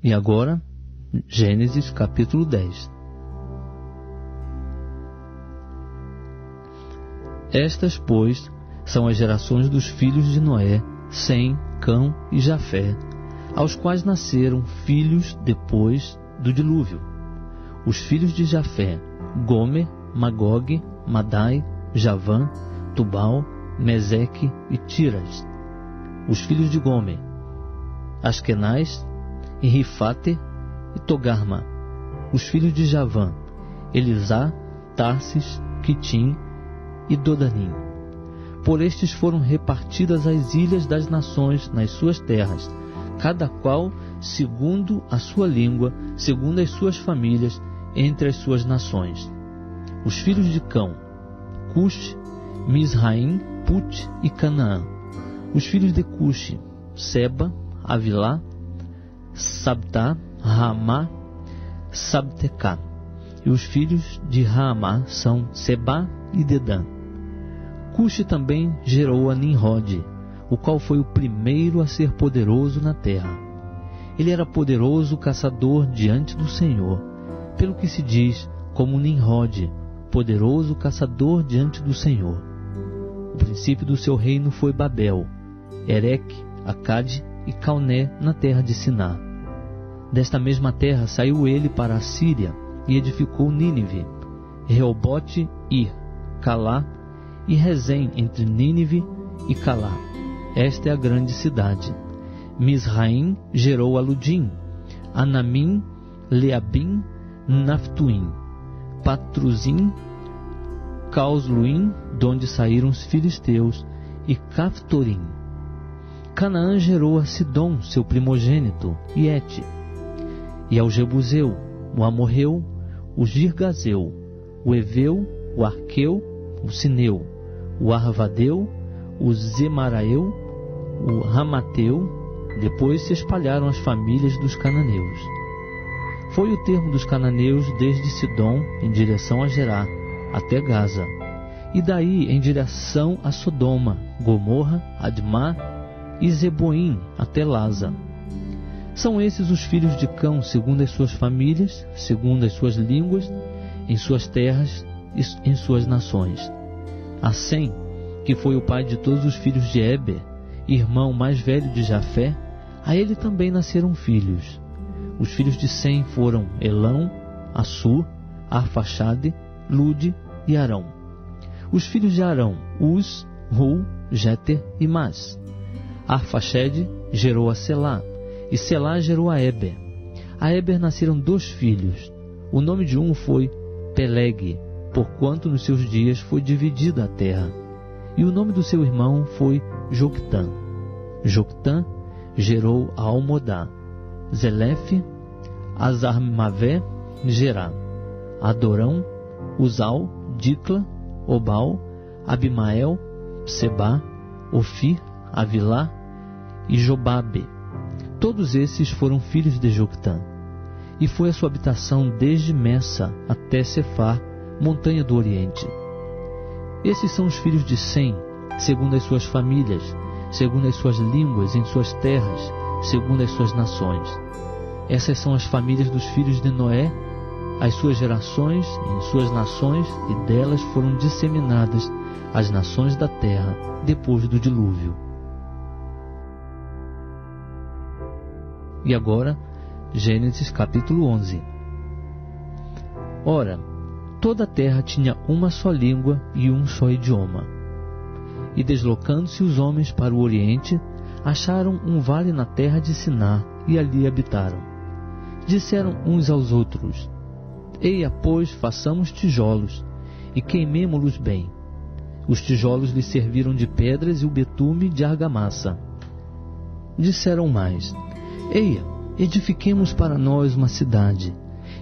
E agora, Gênesis capítulo 10. Estas, pois, são as gerações dos filhos de Noé, Sem, Cão e Jafé, aos quais nasceram filhos depois do dilúvio. Os filhos de Jafé: Gomer, Magog, Madai, Javã, Tubal, Meseque e Tiras. Os filhos de Gomer: Askenaz, e Rifate e Togarma. Os filhos de Javã: Elisá, Tarsis, Quitim e Dodanim. Por estes foram repartidas as ilhas das nações nas suas terras, cada qual segundo a sua língua, segundo as suas famílias, entre as suas nações. Os filhos de Cão: Cush, Misraim, Put e Canaã. Os filhos de Cush: Seba, Avilá, Sabtá, Ramá, Sabtecá. E os filhos de Ramá são Sebá e Dedã. Cush também gerou a Nimrod, o qual foi o primeiro a ser poderoso na terra. Ele era poderoso caçador diante do Senhor, pelo que se diz como Nimrod, poderoso caçador diante do Senhor. O princípio do seu reino foi Babel, Ereque, Acade e Calné na terra de Siná. Desta mesma terra saiu ele para a Síria e edificou Nínive, Reobote, Ir, Calá e Rezém entre Nínive e Calá. Esta é a grande cidade. Misraim gerou a Ludim, Anamim, Leabim, Naftuim, Patruzim, Causluim, donde saíram os filisteus, e Caftorim. Canaã gerou a Sidom, seu primogênito, e Et, e ao Jebuseu, o Amorreu, o Girgazeu, o Eveu, o Arqueu, o Sineu, o Arvadeu, o Zemaraeu, o Ramateu. Depois se espalharam as famílias dos cananeus. Foi o termo dos cananeus desde Sidom em direção a Gerá, até Gaza, e daí em direção a Sodoma, Gomorra, Admá e Zeboim, até Laza. São esses os filhos de Cão, segundo as suas famílias, segundo as suas línguas, em suas terras e em suas nações. A Sem, que foi o pai de todos os filhos de Eber, irmão mais velho de Jafé, a ele também nasceram filhos. Os filhos de Sem foram Elão, Assur, Arfaxade, Lude e Arão. Os filhos de Arão: Uz, Ru, Jéter e Mas. Arfaxade gerou a Selá, e Selá gerou a Eber. A Eber nasceram 2 filhos. O nome de um foi Peleg, porquanto nos seus dias foi dividida a terra. E o nome do seu irmão foi Joctã. Joctã gerou a Almodá, Zelefe, Azarmavé, Gerá, Adorão, Uzal, Dicla, Obal, Abimael, Sebá, Ofir, Avilá e Jobabe. Todos esses foram filhos de Joctã. E foi a sua habitação desde Messa até Cefar, montanha do Oriente. Esses são os filhos de Sem, segundo as suas famílias, segundo as suas línguas, em suas terras, segundo as suas nações. Essas são as famílias dos filhos de Noé, as suas gerações, em suas nações, e delas foram disseminadas as nações da terra depois do dilúvio. E agora, Gênesis capítulo 11. Ora, toda a terra tinha uma só língua e um só idioma. E deslocando-se os homens para o oriente, acharam um vale na terra de Siná e ali habitaram. Disseram uns aos outros: Eia, pois, façamos tijolos e queimemo-los bem. Os tijolos lhes serviram de pedras e o betume de argamassa. Disseram mais: Eia, edifiquemos para nós uma cidade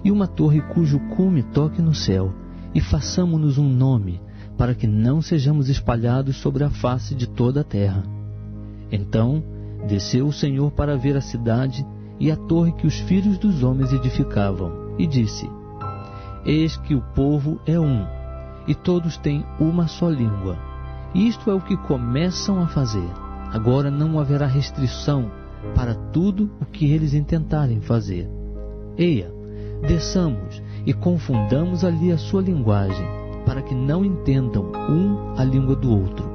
e uma torre cujo cume toque no céu, e façamo-nos um nome, para que não sejamos espalhados sobre a face de toda a terra. Então desceu o Senhor para ver a cidade e a torre que os filhos dos homens edificavam, e disse: Eis que o povo é um, e todos têm uma só língua. E isto é o que começam a fazer. Agora não haverá restrição para tudo o que eles intentarem fazer. Eia, desçamos e confundamos ali a sua linguagem, para que não entendam um a língua do outro.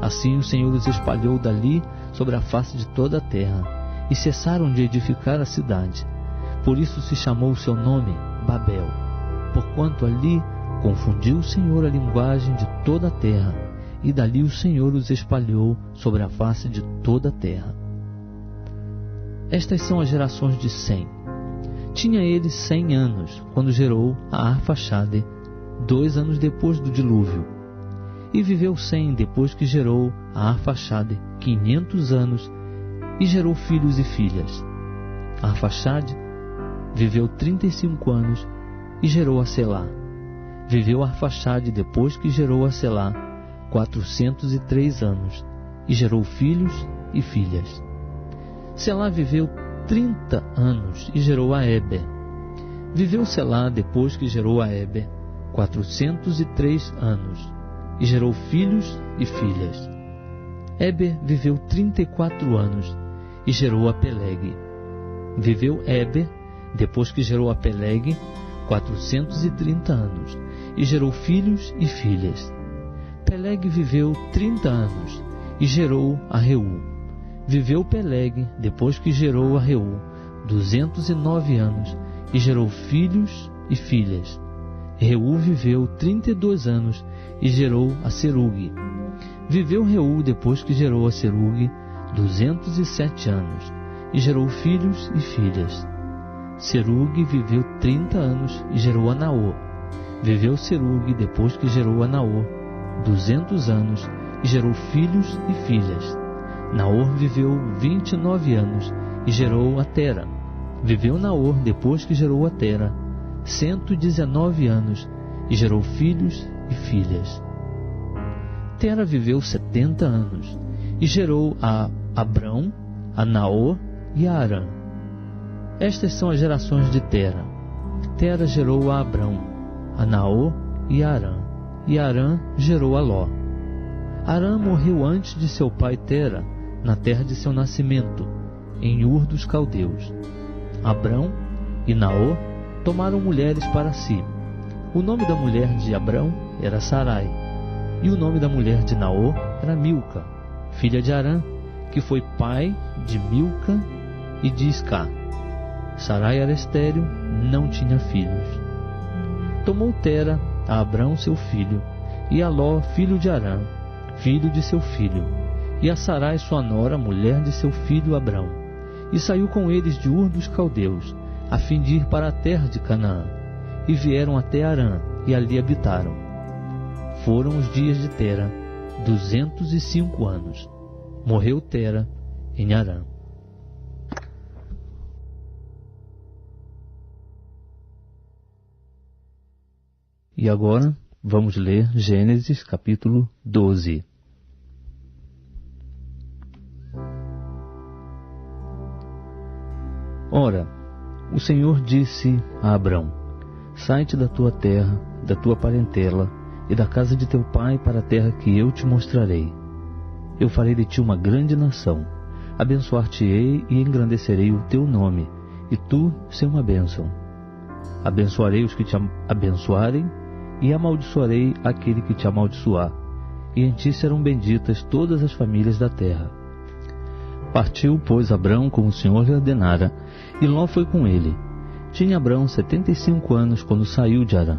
Assim o Senhor os espalhou dali sobre a face de toda a terra, e cessaram de edificar a cidade. Por isso se chamou o seu nome Babel, porquanto ali confundiu o Senhor a linguagem de toda a terra, e dali o Senhor os espalhou sobre a face de toda a terra. Estas são as gerações de Sem. Tinha ele 100 anos, quando gerou a Arfaxade, 2 anos depois do dilúvio. E viveu Sem depois que gerou a Arfaxade 500 anos, e gerou filhos e filhas. Arfaxade viveu 35 anos, e gerou a Selá. Viveu Arfaxade depois que gerou a Selá 403 anos, e gerou filhos e filhas. Selá viveu 30 anos e gerou a Éber. Viveu Selá depois que gerou a Éber 403 anos, e gerou filhos e filhas. Éber viveu 34 anos e gerou a Peleg. Viveu Éber depois que gerou a Peleg 430 anos, e gerou filhos e filhas. Peleg viveu 30 anos e gerou a Reu. Viveu Peleg depois que gerou a Reu 209 anos, e gerou filhos e filhas. Reu viveu 32 anos e gerou a Serugue. Viveu Reu depois que gerou a Serugue 207 anos, e gerou filhos e filhas. Serugue viveu 30 anos e gerou a Naor. Viveu Serugue depois que gerou a Naor 200 anos, e gerou filhos e filhas. Naor viveu 29 anos e gerou a Tera. Viveu Naor depois que gerou a Tera 119 anos, e gerou filhos e filhas. Tera viveu 70 anos e gerou a Abrão, a Naor e a Arã. Estas são as gerações de Tera. Tera gerou a Abrão, a Naor e a Arã, e Arã gerou a Ló. Arã morreu antes de seu pai Tera, na terra de seu nascimento, em Ur dos Caldeus. Abrão e Naor tomaram mulheres para si. O nome da mulher de Abrão era Sarai, e o nome da mulher de Naor era Milca, filha de Arã, que foi pai de Milca e de Iscá. Sarai era estéril, não tinha filhos. Tomou Tera a Abrão seu filho, e a Ló, filho de Arã, filho de seu filho, e a Sarai sua nora, mulher de seu filho Abrão, e saiu com eles de Ur dos Caldeus, a fim de ir para a terra de Canaã, e vieram até Arã, e ali habitaram. Foram os dias de Tera 205 anos. Morreu Tera em Arã. E agora vamos ler Gênesis capítulo 12. Ora, o Senhor disse a Abrão: Sai-te da tua terra, da tua parentela e da casa de teu pai para a terra que eu te mostrarei. Eu farei de ti uma grande nação, abençoar-te-ei e engrandecerei o teu nome, e tu ser uma bênção. Abençoarei os que te abençoarem, e amaldiçoarei aquele que te amaldiçoar, e em ti serão benditas todas as famílias da terra. Partiu, pois, Abrão como o Senhor lhe ordenara, e Ló foi com ele. Tinha Abrão 75 anos quando saiu de Arã.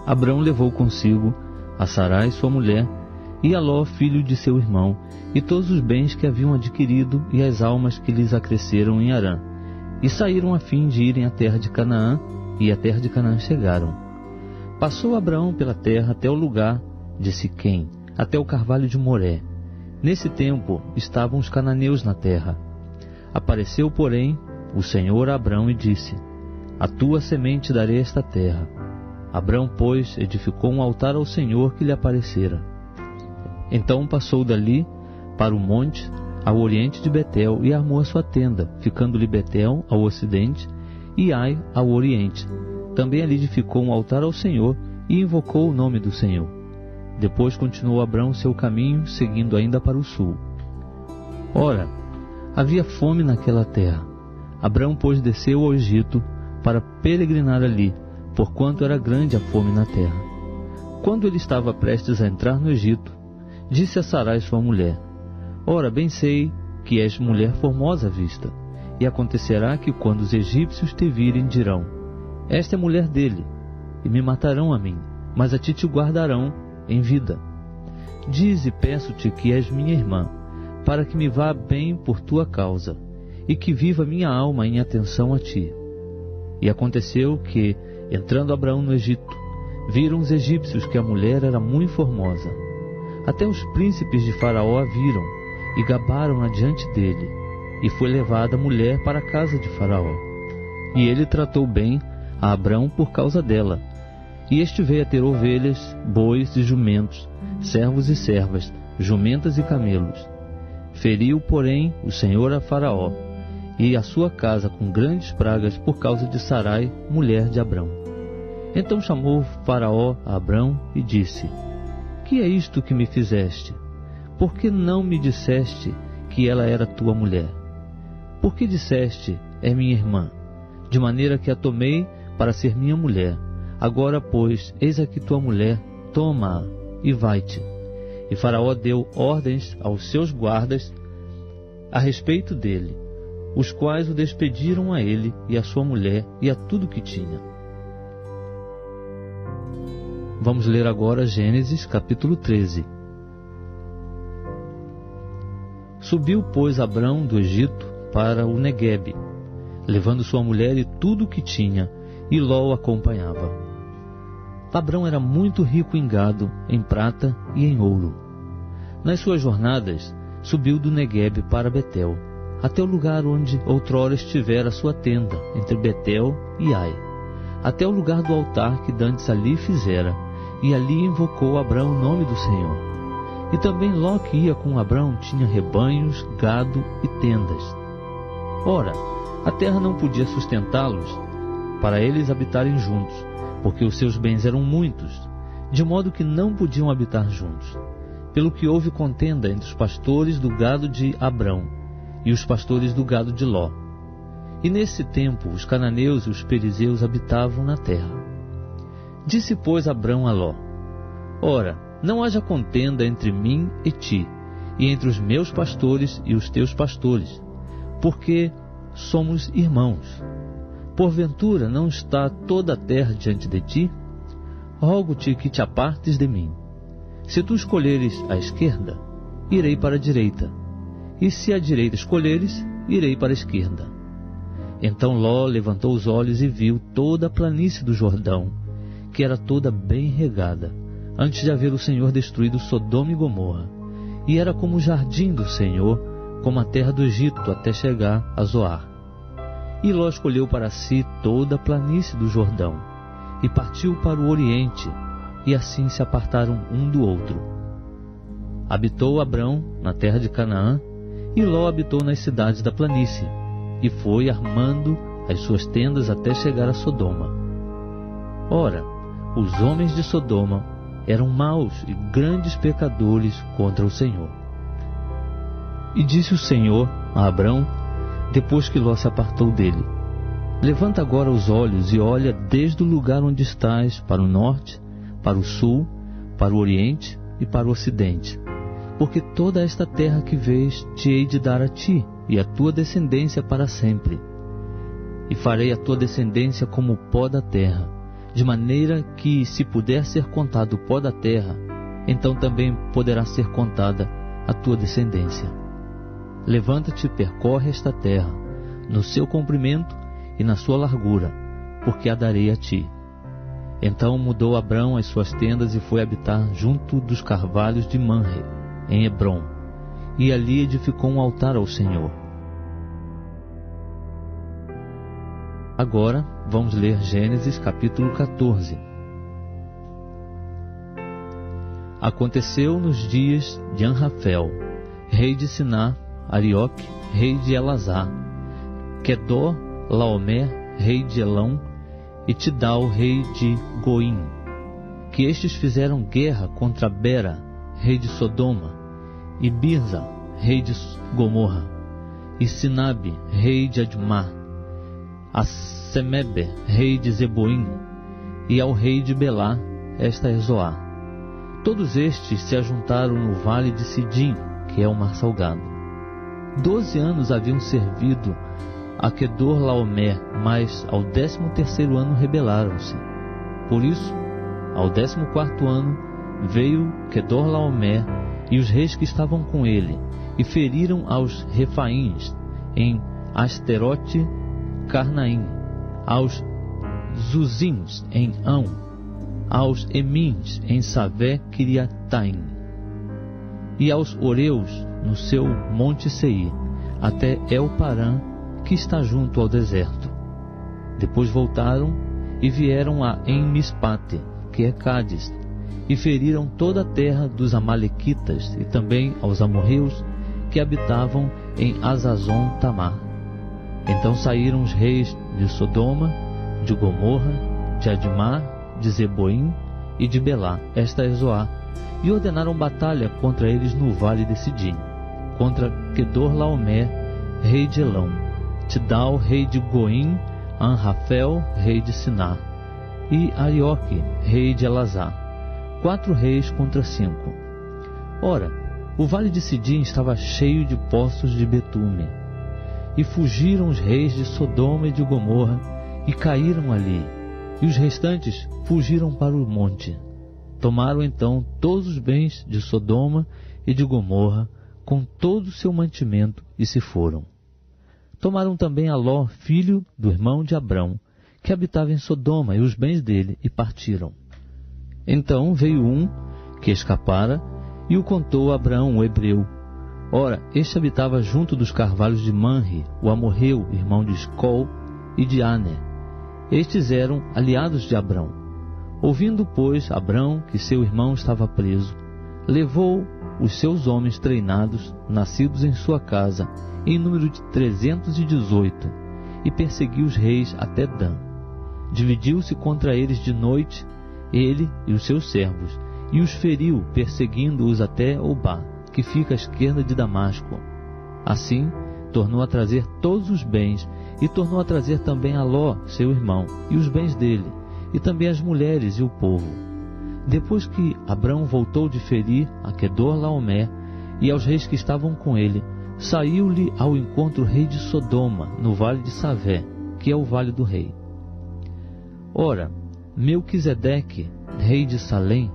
Abrão levou consigo a Sarai sua mulher, e a Ló, filho de seu irmão, e todos os bens que haviam adquirido, e as almas que lhes acresceram em Arã, e saíram a fim de irem à terra de Canaã, e à terra de Canaã chegaram. Passou Abraão pela terra até o lugar de Siquém, até o carvalho de Moré. Nesse tempo estavam os cananeus na terra. Apareceu, porém, o Senhor a Abraão e disse: A tua semente darei esta terra. Abraão, pois, edificou um altar ao Senhor que lhe aparecera. Então passou dali para o monte, ao oriente de Betel, e armou a sua tenda, ficando-lhe Betel ao ocidente e Ai ao oriente. Também ali edificou um altar ao Senhor e invocou o nome do Senhor. Depois continuou Abrão seu caminho, seguindo ainda para o sul. Ora, Havia fome naquela terra. Abrão, pois, desceu ao Egito para peregrinar ali, porquanto era grande a fome na terra. Quando ele estava prestes a entrar no Egito, disse a Sarai sua mulher: Ora, bem sei que és mulher formosa à vista, e acontecerá que quando os egípcios te virem, dirão: Esta é mulher dele, e me matarão a mim, mas a ti te guardarão em vida. Dize, peço-te, que és minha irmã, para que me vá bem por tua causa, e que viva minha alma em atenção a ti. E aconteceu que, entrando Abraão no Egito, viram os egípcios que a mulher era muito formosa. Até os príncipes de Faraó a viram, e gabaram-na diante dele, e foi levada a mulher para a casa de Faraó. E ele tratou bem a Abrão por causa dela. E este veio a ter ovelhas, bois e jumentos, servos e servas, jumentas e camelos. Feriu, porém, o Senhor a Faraó e a sua casa com grandes pragas por causa de Sarai, mulher de Abrão. Então chamou Faraó a Abrão e disse: Que é isto que me fizeste? Por que não me disseste que ela era tua mulher? Por que disseste: É minha irmã? De maneira que a tomei para ser minha mulher. Agora, pois, eis aqui tua mulher, toma-a e vai-te. E Faraó deu ordens aos seus guardas a respeito dele, os quais o despediram a ele e a sua mulher e a tudo que tinha. Vamos ler agora Gênesis capítulo 13. Subiu, pois, Abrão do Egito para o Neguebe, levando sua mulher e tudo o que tinha, e Ló o acompanhava. Abrão era muito rico em gado, em prata e em ouro. Nas suas jornadas, subiu do Neguebe para Betel, até o lugar onde outrora estivera a sua tenda, entre Betel e Ai, até o lugar do altar que dantes ali fizera, e ali invocou Abrão o nome do Senhor. E também Ló, que ia com Abrão, tinha rebanhos, gado e tendas. Ora, a terra não podia sustentá-los, para eles habitarem juntos, porque os seus bens eram muitos, de modo que não podiam habitar juntos. Pelo que houve contenda entre os pastores do gado de Abrão e os pastores do gado de Ló. E nesse tempo os cananeus e os perizeus habitavam na terra. Disse, pois, Abrão a Ló: Ora, não haja contenda entre mim e ti, e entre os meus pastores e os teus pastores, porque somos irmãos. Porventura não está toda a terra diante de ti? Rogo-te que te apartes de mim. Se tu escolheres a esquerda, irei para a direita, e se a direita escolheres, irei para a esquerda. Então Ló levantou os olhos e viu toda a planície do Jordão, que era toda bem regada, antes de haver o Senhor destruído Sodoma e Gomorra, e era como o jardim do Senhor, como a terra do Egito, até chegar a Zoar. E Ló escolheu para si toda a planície do Jordão, e partiu para o oriente, e assim se apartaram um do outro. Habitou Abrão na terra de Canaã, e Ló habitou nas cidades da planície, e foi armando as suas tendas até chegar a Sodoma. Ora, os homens de Sodoma eram maus e grandes pecadores contra o Senhor. E disse o Senhor a Abrão, depois que Ló se apartou dele: Levanta agora os olhos e olha desde o lugar onde estás para o norte, para o sul, para o oriente e para o ocidente. Porque toda esta terra que vês te hei de dar a ti e a tua descendência para sempre. E farei a tua descendência como o pó da terra, de maneira que, se puder ser contado o pó da terra, então também poderá ser contada a tua descendência. Levanta-te e percorre esta terra, no seu comprimento e na sua largura, porque a darei a ti. Então mudou Abrão as suas tendas e foi habitar junto dos carvalhos de Manre, em Hebrom, e ali edificou um altar ao Senhor. Agora vamos ler Gênesis capítulo 14. Aconteceu nos dias de Anrafel, rei de Siná, Arioque, rei de Elazar, Quedor, Laomer, rei de Elão, e Tidal, rei de Goim, que estes fizeram guerra contra Bera, rei de Sodoma, e Birza, rei de Gomorra. e Sinabe, rei de Admá, a Semebe, rei de Zeboim, e ao rei de Belá, esta é Zoá. Todos estes se ajuntaram no vale de Sidim, que é o mar salgado. 12 anos haviam servido a Quedorlaomer, mas ao 13º ano rebelaram-se. Por isso, ao 14º ano, veio Quedorlaomer e os reis que estavam com ele, e feriram aos Refaíns em Asterote Carnaim, aos Zuzins em Ão, aos Emins em Savé Kiriataim, e aos Oreus no seu monte Seir, até El-Parã, que está junto ao deserto. Depois voltaram e vieram a En-Mispate, que é Cádiz, e feriram toda a terra dos Amalequitas e também aos amorreus que habitavam em Azazon Tamar. Então saíram os reis de Sodoma, de Gomorra, de Admá, de Zeboim e de Belá, esta é Zoá, e ordenaram batalha contra eles no vale de Sidim, contra Quedorlaomer, rei de Elão, Tidal, rei de Goim, Anrafel, rei de Siná, e Arioque, rei de Elazar, 4 reis contra 5. Ora, o vale de Sidim estava cheio de poços de betume, e fugiram os reis de Sodoma e de Gomorra, e caíram ali, e os restantes fugiram para o monte. Tomaram então todos os bens de Sodoma e de Gomorra, com todo o seu mantimento, e se foram. Tomaram também a Ló, filho do irmão de Abrão, que habitava em Sodoma, e os bens dele, e partiram. Então veio um que escapara, e o contou a Abrão, o hebreu. Ora, este habitava junto dos carvalhos de Manre, o amorreu, irmão de Escol e de Aner. Estes eram aliados de Abrão. Ouvindo, pois, Abrão que seu irmão estava preso, levou os seus homens treinados, nascidos em sua casa, em número de 318, e perseguiu os reis até Dan. Dividiu-se contra eles de noite, ele e os seus servos, e os feriu, perseguindo-os até Obá, que fica à esquerda de Damasco. Assim, tornou a trazer todos os bens, e tornou a trazer também a Ló, seu irmão, e os bens dele, e também as mulheres e o povo. Depois que Abrão voltou de ferir a Quedorlaomer e aos reis que estavam com ele, saiu-lhe ao encontro o rei de Sodoma, no vale de Savé, que é o vale do rei. Ora, Melquisedeque, rei de Salém,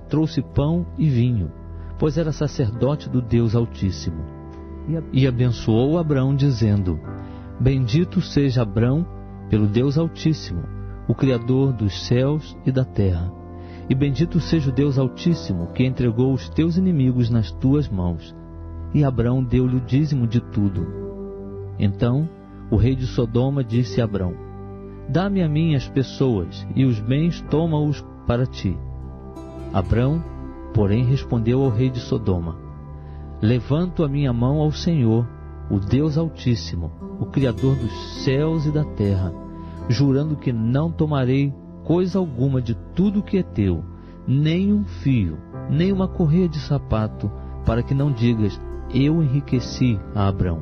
trouxe pão e vinho, pois era sacerdote do Deus Altíssimo. E abençoou Abrão, dizendo: Bendito seja Abrão pelo Deus Altíssimo, o Criador dos céus e da terra. E bendito seja o Deus Altíssimo, que entregou os teus inimigos nas tuas mãos. E Abrão deu-lhe o dízimo de tudo. Então o rei de Sodoma disse a Abrão: Dá-me a mim as pessoas, e os bens toma-os para ti. Abrão, porém, respondeu ao rei de Sodoma: Levanto a minha mão ao Senhor, o Deus Altíssimo, o Criador dos céus e da terra, jurando que não tomarei coisa alguma de tudo que é teu, nem um fio, nem uma correia de sapato, para que não digas: eu enriqueci a Abrão,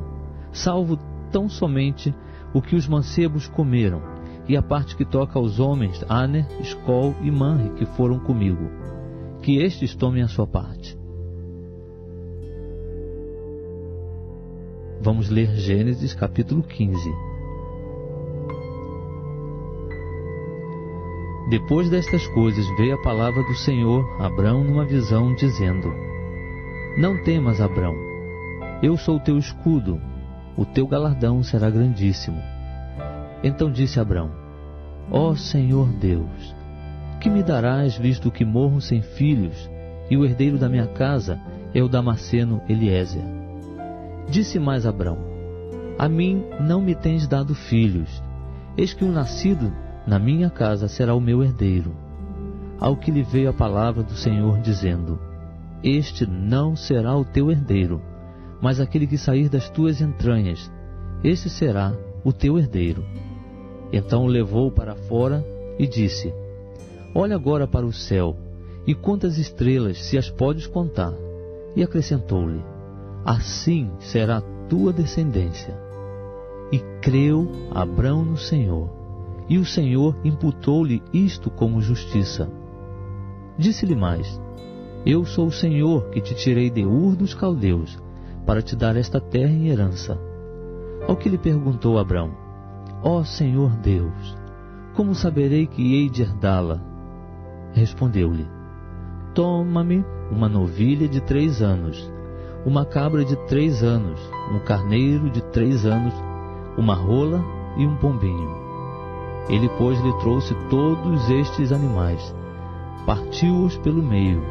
salvo tão somente o que os mancebos comeram, e a parte que toca aos homens, Aner, Escol e Manre, que foram comigo, que estes tomem a sua parte. Vamos ler Gênesis capítulo 15. Depois destas coisas veio a palavra do Senhor a Abrão numa visão, dizendo: Não temas, Abrão, eu sou o teu escudo, o teu galardão será grandíssimo. Então disse Abrão: Ó Senhor Deus, que me darás, visto que morro sem filhos, e o herdeiro da minha casa é o Damasceno Eliezer? Disse mais Abrão: A mim não me tens dado filhos, eis que um nascido na minha casa será o meu herdeiro. Ao que lhe veio a palavra do Senhor, dizendo: Este não será o teu herdeiro, mas aquele que sair das tuas entranhas, esse será o teu herdeiro. Então o levou para fora e disse: Olha agora para o céu, e conta as estrelas, se as podes contar. E acrescentou-lhe: Assim será tua descendência. E creu Abrão no Senhor, e o Senhor imputou-lhe isto como justiça. Disse-lhe mais: Eu sou o Senhor que te tirei de Ur dos Caldeus, para te dar esta terra em herança. Ao que lhe perguntou Abrão: Ó Senhor Deus, como saberei que hei de herdá-la? Respondeu-lhe: Toma-me uma novilha de 3 anos, uma cabra de 3 anos, um carneiro de 3 anos, uma rola e um pombinho. Ele, pois, lhe trouxe todos estes animais, partiu-os pelo meio,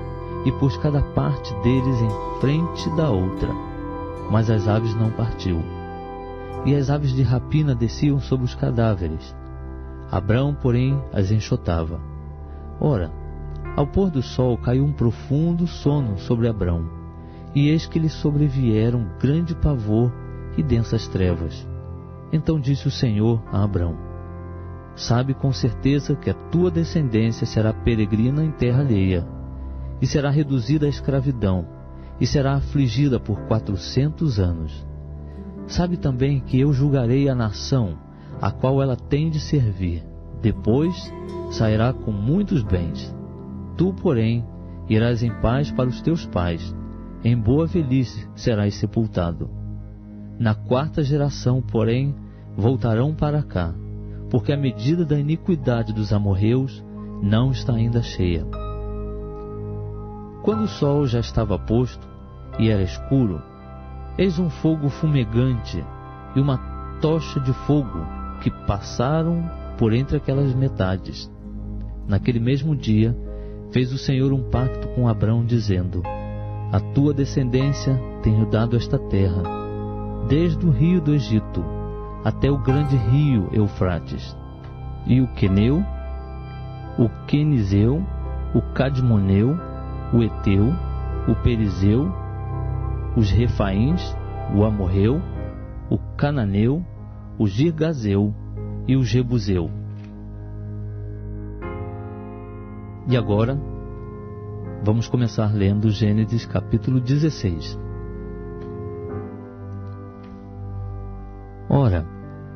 e pôs cada parte deles em frente da outra, mas as aves não partiu. E as aves de rapina desciam sobre os cadáveres. Abrão, porém, as enxotava. Ora, ao pôr do sol caiu um profundo sono sobre Abrão, e eis que lhe sobrevieram grande pavor e densas trevas. Então disse o Senhor a Abrão: Sabe com certeza que a tua descendência será peregrina em terra alheia, e será reduzida à escravidão, e será afligida por 400 anos. Sabe também que eu julgarei a nação a qual ela tem de servir. Depois sairá com muitos bens. Tu, porém, irás em paz para os teus pais. Em boa velhice serás sepultado. Na 4ª geração, porém, voltarão para cá, porque a medida da iniquidade dos amorreus não está ainda cheia. Quando o sol já estava posto e era escuro, eis um fogo fumegante e uma tocha de fogo que passaram por entre aquelas metades. Naquele mesmo dia, fez o Senhor um pacto com Abrão, dizendo: A tua descendência tenho dado esta terra, desde o rio do Egito até o grande rio Eufrates, e o Queneu, o Quenizeu, o Cadmoneu, o Eteu, o Perizeu, os Refaíns, o Amorreu, o Cananeu, o Girgazeu e o Jebuseu. E agora, vamos começar lendo Gênesis capítulo 16. Ora,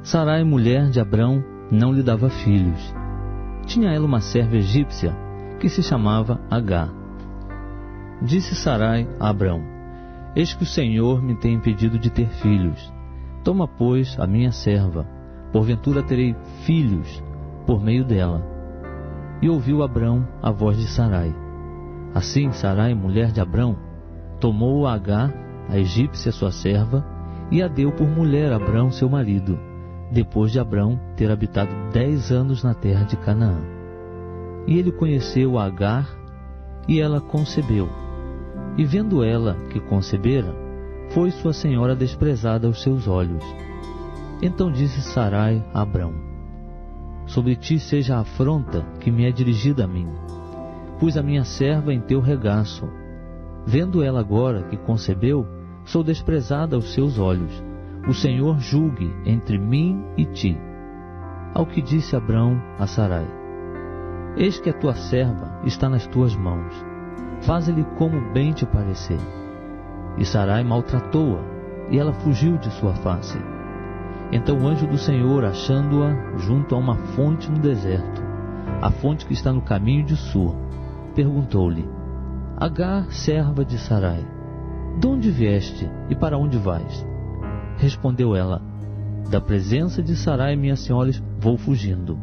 Sarai, mulher de Abrão, não lhe dava filhos. Tinha ela uma serva egípcia, que se chamava Agar. Disse Sarai a Abrão: Eis que o Senhor me tem impedido de ter filhos. Toma, pois, a minha serva, porventura terei filhos por meio dela. E ouviu Abrão a voz de Sarai. Assim Sarai, mulher de Abrão, tomou a Agar, a egípcia sua serva, e a deu por mulher a Abrão seu marido, depois de Abrão ter habitado 10 anos na terra de Canaã. E ele conheceu a Agar, e ela concebeu. E vendo ela que concebera, foi sua senhora desprezada aos seus olhos. Então disse Sarai a Abrão: Sobre ti seja a afronta que me é dirigida a mim. Pus a minha serva em teu regaço. Vendo ela agora que concebeu, sou desprezada aos seus olhos. O Senhor julgue entre mim e ti. Ao que disse Abrão a Sarai: Eis que a tua serva está nas tuas mãos. Faze-lhe como bem te parecer. E Sarai maltratou-a, e ela fugiu de sua face. Então o anjo do Senhor, achando-a junto a uma fonte no deserto, a fonte que está no caminho de Sur, perguntou-lhe: Agar, serva de Sarai, de onde vieste e para onde vais? Respondeu ela: Da presença de Sarai, minha senhora, vou fugindo.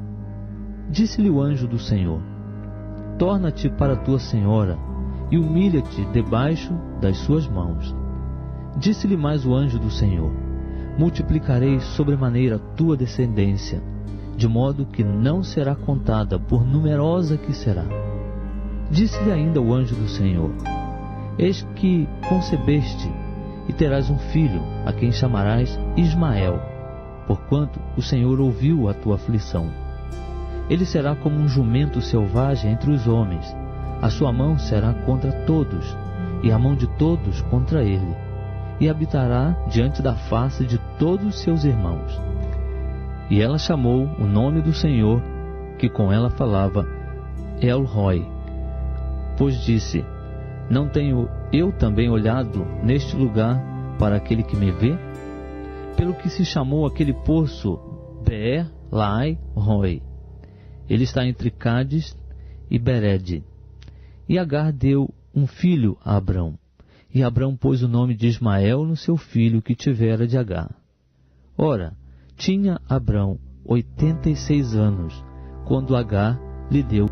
Disse-lhe o anjo do Senhor: Torna-te para tua senhora e humilha-te debaixo das suas mãos. Disse-lhe mais o anjo do Senhor: Multiplicarei sobremaneira a tua descendência, de modo que não será contada, por numerosa que será. Disse-lhe ainda o anjo do Senhor: Eis que concebeste, e terás um filho, a quem chamarás Ismael, porquanto o Senhor ouviu a tua aflição. Ele será como um jumento selvagem entre os homens, a sua mão será contra todos, e a mão de todos contra ele, e habitará diante da face de todos os seus irmãos. E ela chamou o nome do Senhor, que com ela falava, El-Roi, pois disse: Não tenho eu também olhado neste lugar para aquele que me vê? pelo que se chamou aquele poço Beer-Lahai-Roi. Ele está entre Cádiz e Bered. E Agar deu um filho a Abrão, e Abrão pôs o nome de Ismael no seu filho que tivera de Agar. Ora, tinha Abrão 86 anos, quando Agar lhe deu.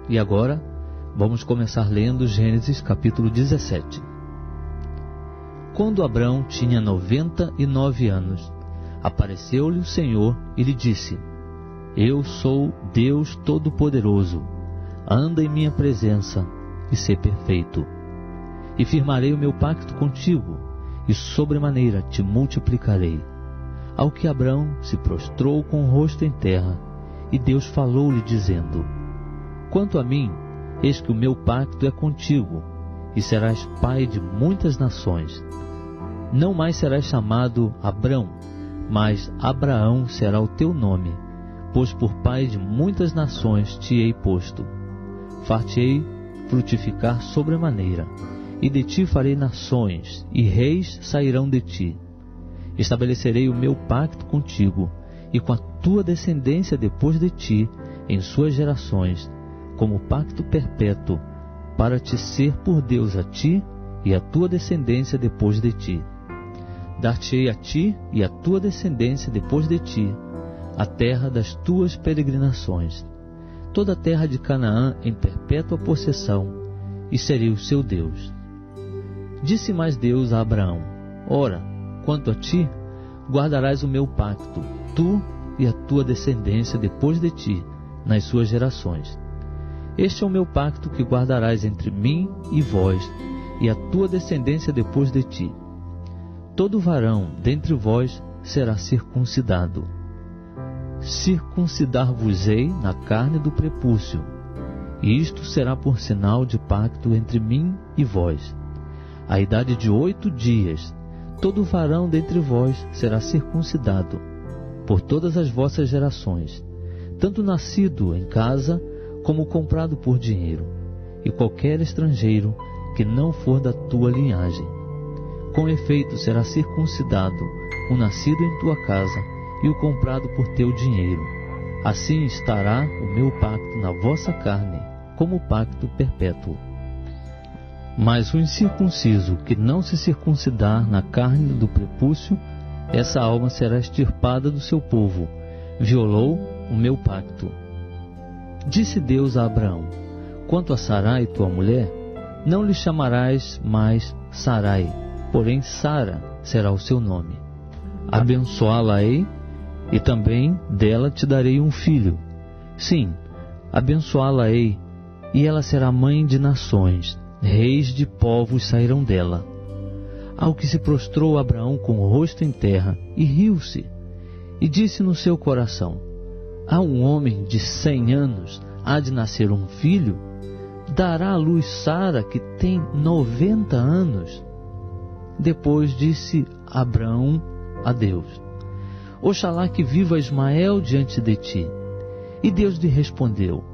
E agora, vamos começar lendo Gênesis capítulo 17. Quando Abrão tinha 99 anos, apareceu-lhe o Senhor e lhe disse: Eu sou Deus Todo-Poderoso, anda em minha presença e sê perfeito. E firmarei o meu pacto contigo, e sobremaneira te multiplicarei. Ao que Abrão se prostrou com o rosto em terra, e Deus falou-lhe dizendo: Quanto a mim, eis que o meu pacto é contigo, e serás pai de muitas nações. Não mais serás chamado Abrão, mas Abraão será o teu nome, pois por pai de muitas nações te hei posto. Far-te-ei frutificar sobremaneira, e de ti farei nações, e reis sairão de ti. Estabelecerei o meu pacto contigo, e com a tua descendência depois de ti, em suas gerações, como pacto perpétuo, para te ser por Deus a ti e a tua descendência depois de ti. Dar-te-ei a ti e a tua descendência depois de ti a terra das tuas peregrinações, toda a terra de Canaã em perpétua possessão, e serei o seu Deus. Disse mais Deus a Abraão: Ora, quanto a ti, guardarás o meu pacto, tu e a tua descendência depois de ti, nas suas gerações. Este é o meu pacto que guardarás entre mim e vós, e a tua descendência depois de ti. Todo varão dentre vós será circuncidado. Circuncidar-vos-ei na carne do prepúcio, e isto será por sinal de pacto entre mim e vós. À idade de 8 dias, todo varão dentre vós será circuncidado, por todas as vossas gerações, tanto nascido em casa, como comprado por dinheiro, e qualquer estrangeiro que não for da tua linhagem. Com efeito será circuncidado o nascido em tua casa e o comprado por teu dinheiro. Assim estará o meu pacto na vossa carne, como pacto perpétuo. Mas o incircunciso que não se circuncidar na carne do prepúcio, essa alma será extirpada do seu povo, violou o meu pacto. Disse Deus a Abraão: Quanto a Sarai, tua mulher, não lhe chamarás mais Sarai, porém Sara será o seu nome. Abençoá-la-ei, e também dela te darei um filho. Sim, abençoá-la-ei, e ela será mãe de nações, reis de povos sairão dela. Ao que se prostrou Abraão com o rosto em terra, e riu-se, e disse no seu coração: A um homem de 100 anos há de nascer um filho? Dará à luz Sara, que tem 90 anos? Depois disse Abraão a Deus: Oxalá que viva Ismael diante de ti. E Deus lhe respondeu: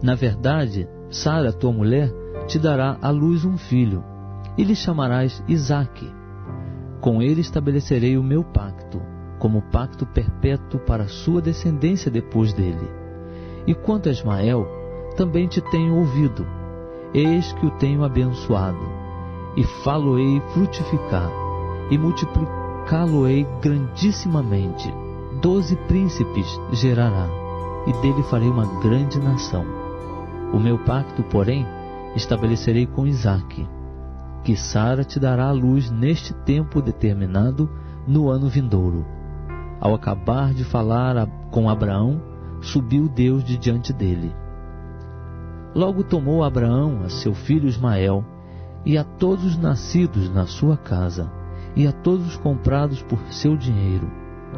Na verdade, Sara, tua mulher, te dará à luz um filho, e lhe chamarás Isaque. Com ele estabelecerei o meu pacto, como pacto perpétuo para a sua descendência depois dele. E quanto a Ismael, também te tenho ouvido. Eis que o tenho abençoado, e falo-ei frutificar, e multiplicá-lo-ei grandissimamente. 12 príncipes gerará, e dele farei uma grande nação. O meu pacto, porém, estabelecerei com Isaque, que Sara te dará à luz neste tempo determinado, no ano vindouro. Ao acabar de falar com Abraão, subiu Deus de diante dele. Logo tomou Abraão a seu filho Ismael, e a todos os nascidos na sua casa, e a todos os comprados por seu dinheiro,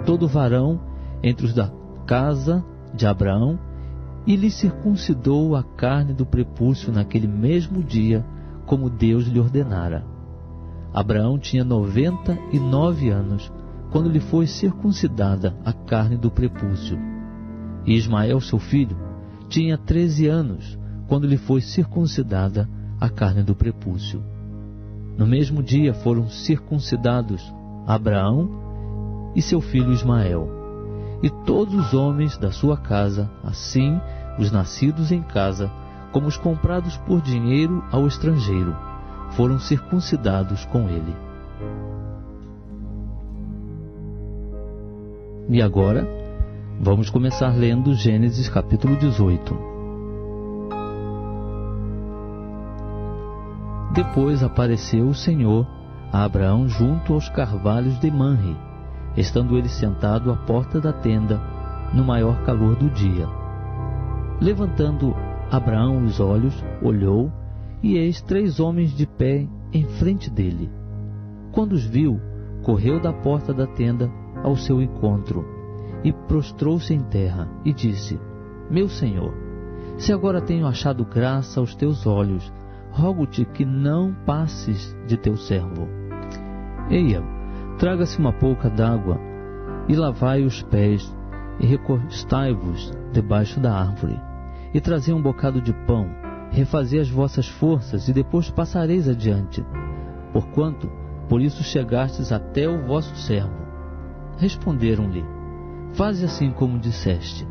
todo varão entre os da casa de Abraão, e lhe circuncidou a carne do prepúcio naquele mesmo dia, como Deus lhe ordenara. Abraão tinha 99 anos, quando lhe foi circuncidada a carne do prepúcio. E Ismael, seu filho, tinha 13 anos, quando lhe foi circuncidada a carne do prepúcio. No mesmo dia foram circuncidados Abraão e seu filho Ismael, e todos os homens da sua casa, assim os nascidos em casa, como os comprados por dinheiro ao estrangeiro, foram circuncidados com ele. E agora, vamos começar lendo Gênesis capítulo 18. Depois apareceu o Senhor a Abraão junto aos carvalhos de Manre, estando ele sentado à porta da tenda, no maior calor do dia. Levantando Abraão os olhos, olhou, e eis 3 homens de pé em frente dele. Quando os viu, correu da porta da tenda ao seu encontro, e prostrou-se em terra, e disse: Meu senhor, se agora tenho achado graça aos teus olhos, rogo-te que não passes de teu servo. Eia, traga-se uma pouca d'água, e lavai os pés, e recostai-vos debaixo da árvore, e trazei um bocado de pão, refazei as vossas forças, e depois passareis adiante, porquanto por isso chegastes até o vosso servo. Responderam-lhe: Faze assim como disseste.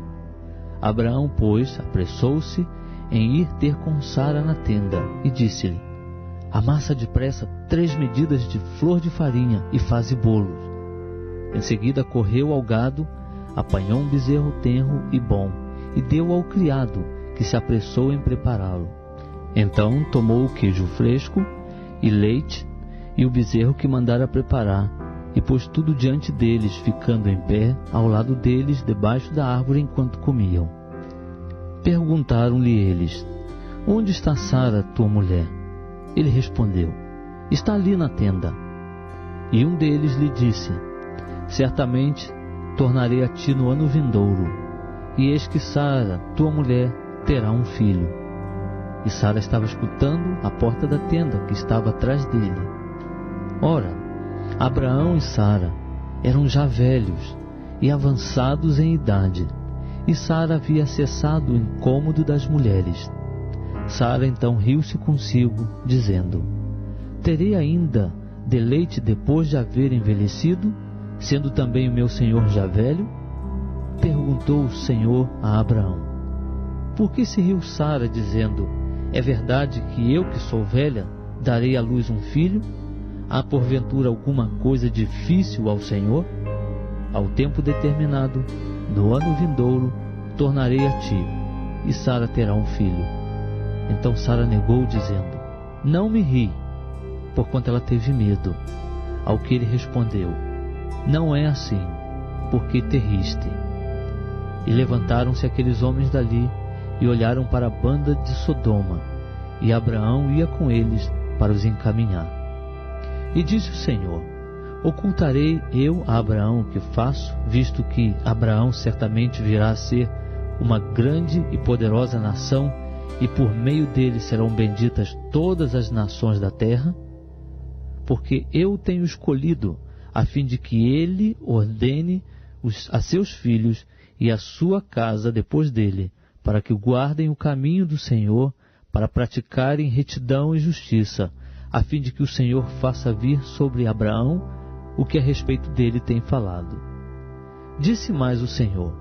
Abraão, pois, apressou-se em ir ter com Sara na tenda, e disse-lhe: Amassa depressa 3 medidas de flor de farinha, e faze bolos. Em seguida correu ao gado, apanhou um bezerro tenro e bom, e deu ao criado, que se apressou em prepará-lo. Então tomou o queijo fresco e leite, e o bezerro que mandara preparar, e pôs tudo diante deles, ficando em pé ao lado deles, debaixo da árvore, enquanto comiam. Perguntaram-lhe eles: Onde está Sara, tua mulher? Ele respondeu: Está ali na tenda. E um deles lhe disse: Certamente tornarei a ti no ano vindouro, e eis que Sara, tua mulher, terá um filho. E Sara estava escutando à porta da tenda, que estava atrás dele. Ora, Abraão e Sara eram já velhos e avançados em idade, e Sara havia cessado o incômodo das mulheres. Sara então riu-se consigo, dizendo: Terei ainda deleite depois de haver envelhecido, sendo também o meu senhor já velho? Perguntou o Senhor a Abraão: Por que se riu Sara, dizendo: É verdade que eu, que sou velha, darei à luz um filho? Há porventura alguma coisa difícil ao Senhor? Ao tempo determinado, no ano vindouro, tornarei a ti, e Sara terá um filho. Então Sara negou, dizendo: Não me ri, porquanto ela teve medo. Ao que ele respondeu: Não é assim, porque te riste. E levantaram-se aqueles homens dali, e olharam para a banda de Sodoma, e Abraão ia com eles para os encaminhar. E disse o Senhor: Ocultarei eu a Abraão o que faço, visto que Abraão certamente virá a ser uma grande e poderosa nação, e por meio dele serão benditas todas as nações da terra? Porque eu o tenho escolhido, a fim de que ele ordene a seus filhos e a sua casa depois dele, para que guardem o caminho do Senhor, para praticarem retidão e justiça, a fim de que o Senhor faça vir sobre Abraão o que a respeito dele tem falado. Disse mais o Senhor: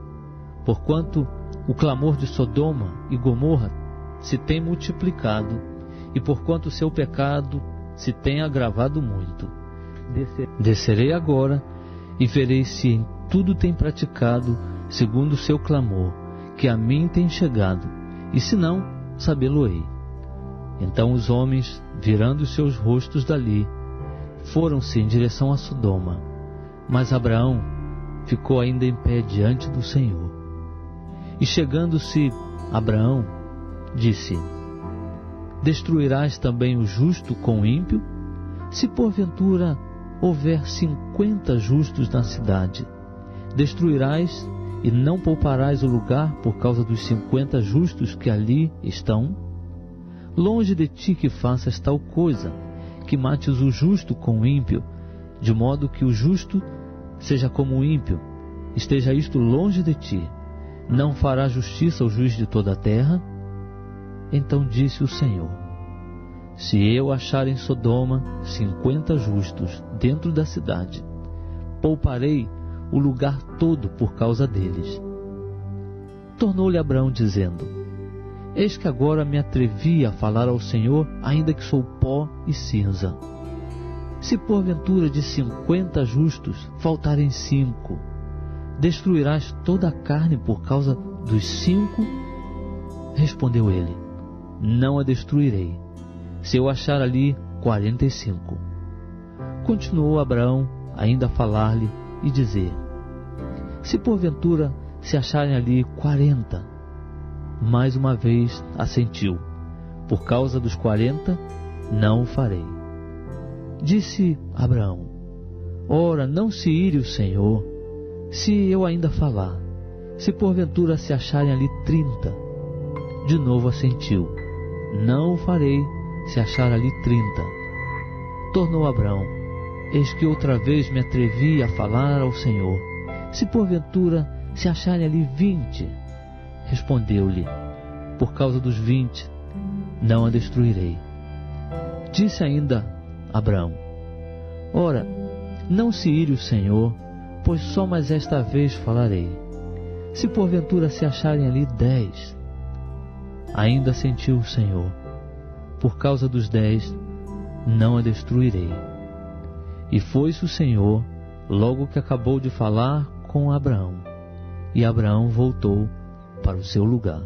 Porquanto o clamor de Sodoma e Gomorra se tem multiplicado, e porquanto o seu pecado se tem agravado muito, descerei agora e verei se em tudo tem praticado segundo o seu clamor, que a mim tem chegado, e se não, sabê-lo-ei. Então os homens, virando os seus rostos dali, foram-se em direção a Sodoma. Mas Abraão ficou ainda em pé diante do Senhor. E chegando-se Abraão, disse: Destruirás também o justo com o ímpio? Se porventura houver 50 justos na cidade, destruirás e não pouparás o lugar por causa dos 50 justos que ali estão? Longe de ti que faças tal coisa, que mates o justo com o ímpio, de modo que o justo seja como o ímpio. Esteja isto longe de ti. Não fará justiça ao juiz de toda a terra? Então disse o Senhor: Se eu achar em Sodoma 50 justos dentro da cidade, pouparei o lugar todo por causa deles. Tornou-lhe Abraão, dizendo: Eis que agora me atrevi a falar ao Senhor, ainda que sou pó e cinza. Se porventura de 50 justos faltarem 5, destruirás toda a carne por causa dos 5? Respondeu ele: Não a destruirei, se eu achar ali 45. Continuou Abraão ainda a falar-lhe e dizer: Se porventura se acharem ali 40, mais uma vez assentiu: Por causa dos 40, não o farei. Disse Abraão: Ora, não se ire o Senhor, se eu ainda falar. Se porventura se acharem ali 30, de novo assentiu: Não o farei, se achar ali 30. Tornou Abraão: Eis que outra vez me atrevi a falar ao Senhor. Se porventura se acharem ali 20, respondeu-lhe: Por causa dos 20, não a destruirei. Disse ainda Abraão: Ora, não se ire o Senhor, pois só mais esta vez falarei. Se porventura se acharem ali 10, ainda assentiu o Senhor: Por causa dos 10, não a destruirei. E foi-se o Senhor, logo que acabou de falar com Abraão, e Abraão voltou para o seu lugar.